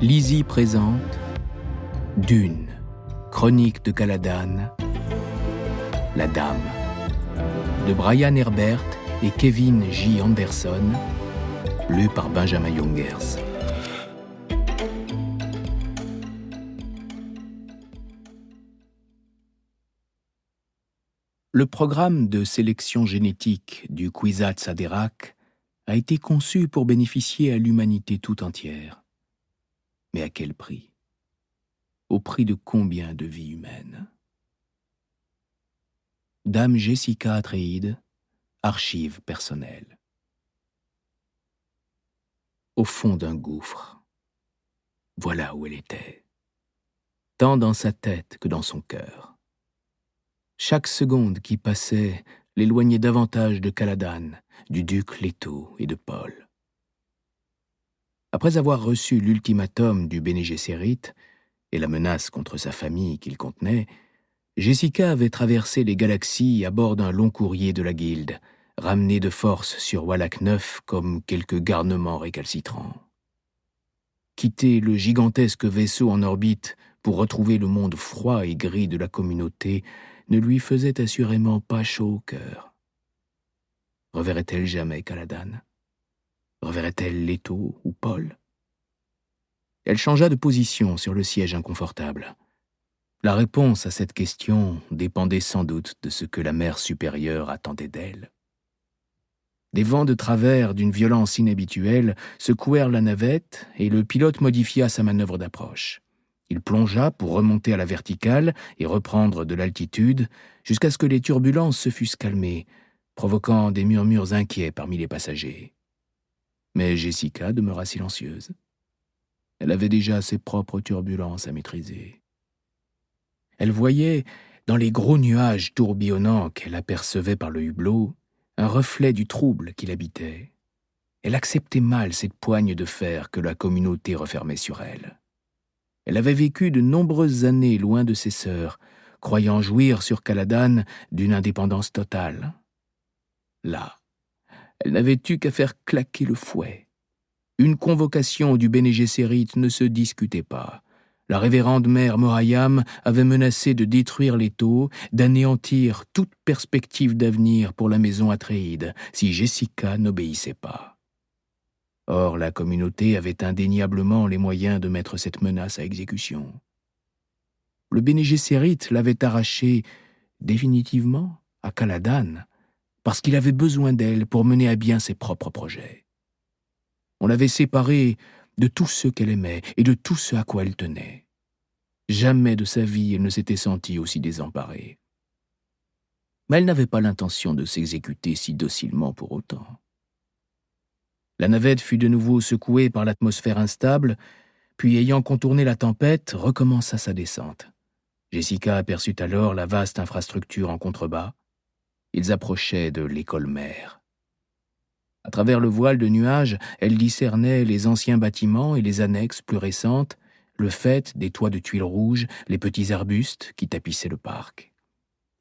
Lizzie présente Dune, chronique de Caladan, La Dame, de Brian Herbert et Kevin J. Anderson, lu par Benjamin Jungers. Le programme de sélection génétique du Kwisatz Haderach a été conçu pour bénéficier à l'humanité tout entière. Mais à quel prix? Au prix de combien de vies humaines? Dame Jessica Atreides, archives personnelles. Au fond d'un gouffre, voilà où elle était, tant dans sa tête que dans son cœur. Chaque seconde qui passait l'éloignait davantage de Caladan, du duc Leto et de Paul. Après avoir reçu l'ultimatum du Bene Gesserit et la menace contre sa famille qu'il contenait, Jessica avait traversé les galaxies à bord d'un long courrier de la Guilde, ramené de force sur Wallach 9 comme quelques garnements récalcitrants. Quitter le gigantesque vaisseau en orbite pour retrouver le monde froid et gris de la communauté ne lui faisait assurément pas chaud au cœur. Reverrait-elle jamais Caladan? Reverrait-elle Leto ou Paul? Elle changea de position sur le siège inconfortable. La réponse à cette question dépendait sans doute de ce que la mère supérieure attendait d'elle. Des vents de travers d'une violence inhabituelle secouèrent la navette et le pilote modifia sa manœuvre d'approche. Il plongea pour remonter à la verticale et reprendre de l'altitude jusqu'à ce que les turbulences se fussent calmées, provoquant des murmures inquiets parmi les passagers. Mais Jessica demeura silencieuse. Elle avait déjà ses propres turbulences à maîtriser. Elle voyait, dans les gros nuages tourbillonnants qu'elle apercevait par le hublot, un reflet du trouble qui l'habitait. Elle acceptait mal cette poigne de fer que la communauté refermait sur elle. Elle avait vécu de nombreuses années loin de ses sœurs, croyant jouir sur Caladan d'une indépendance totale. Là, elle n'avait eu qu'à faire claquer le fouet. Une convocation du Bene Gesserit ne se discutait pas. La révérende mère Morayam avait menacé de détruire Leto, d'anéantir toute perspective d'avenir pour la maison Atreides si Jessica n'obéissait pas. Or, la communauté avait indéniablement les moyens de mettre cette menace à exécution. Le Bene Gesserit l'avait arrachée définitivement à Caladan, parce qu'il avait besoin d'elle pour mener à bien ses propres projets. On l'avait séparée de tous ceux qu'elle aimait et de tout ce à quoi elle tenait. Jamais de sa vie elle ne s'était sentie aussi désemparée. Mais elle n'avait pas l'intention de s'exécuter si docilement pour autant. La navette fut de nouveau secouée par l'atmosphère instable, puis ayant contourné la tempête, recommença sa descente. Jessica aperçut alors la vaste infrastructure en contrebas. Ils approchaient de l'école mère. À travers le voile de nuages, elle discernait les anciens bâtiments et les annexes plus récentes, le faîte des toits de tuiles rouges, les petits arbustes qui tapissaient le parc.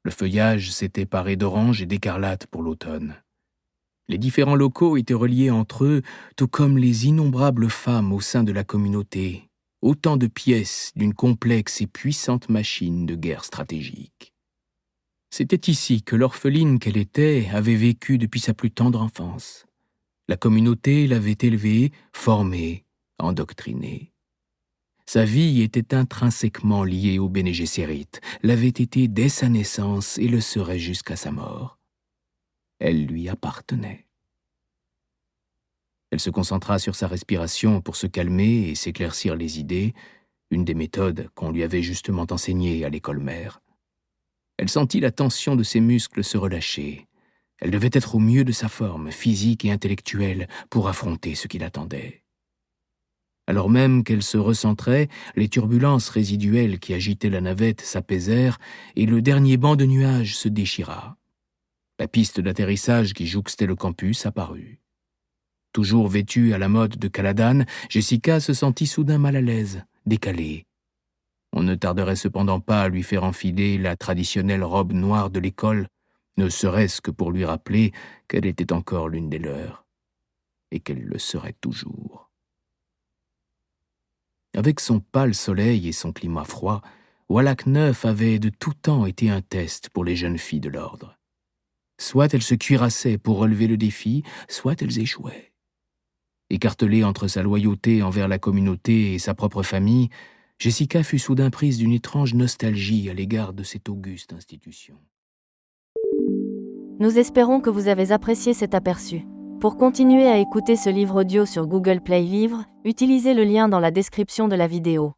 Le feuillage s'était paré d'orange et d'écarlate pour l'automne. Les différents locaux étaient reliés entre eux, tout comme les innombrables femmes au sein de la communauté, autant de pièces d'une complexe et puissante machine de guerre stratégique. C'était ici que l'orpheline qu'elle était avait vécu depuis sa plus tendre enfance. La communauté l'avait élevée, formée, endoctrinée. Sa vie était intrinsèquement liée au Bene Gesserit, l'avait été dès sa naissance et le serait jusqu'à sa mort. Elle lui appartenait. Elle se concentra sur sa respiration pour se calmer et s'éclaircir les idées, une des méthodes qu'on lui avait justement enseignées à l'école mère. Elle sentit la tension de ses muscles se relâcher. Elle devait être au mieux de sa forme, physique et intellectuelle, pour affronter ce qui l'attendait. Alors même qu'elle se recentrait, les turbulences résiduelles qui agitaient la navette s'apaisèrent et le dernier banc de nuages se déchira. La piste d'atterrissage qui jouxtait le campus apparut. Toujours vêtue à la mode de Caladan, Jessica se sentit soudain mal à l'aise, décalée. On ne tarderait cependant pas à lui faire enfiler la traditionnelle robe noire de l'école, ne serait-ce que pour lui rappeler qu'elle était encore l'une des leurs, et qu'elle le serait toujours. Avec son pâle soleil et son climat froid, Wallack Neuf avait de tout temps été un test pour les jeunes filles de l'ordre. Soit elles se cuirassaient pour relever le défi, soit elles échouaient. Écartelée entre sa loyauté envers la communauté et sa propre famille, Jessica fut soudain prise d'une étrange nostalgie à l'égard de cette auguste institution. Nous espérons que vous avez apprécié cet aperçu. Pour continuer à écouter ce livre audio sur Google Play Livres, utilisez le lien dans la description de la vidéo.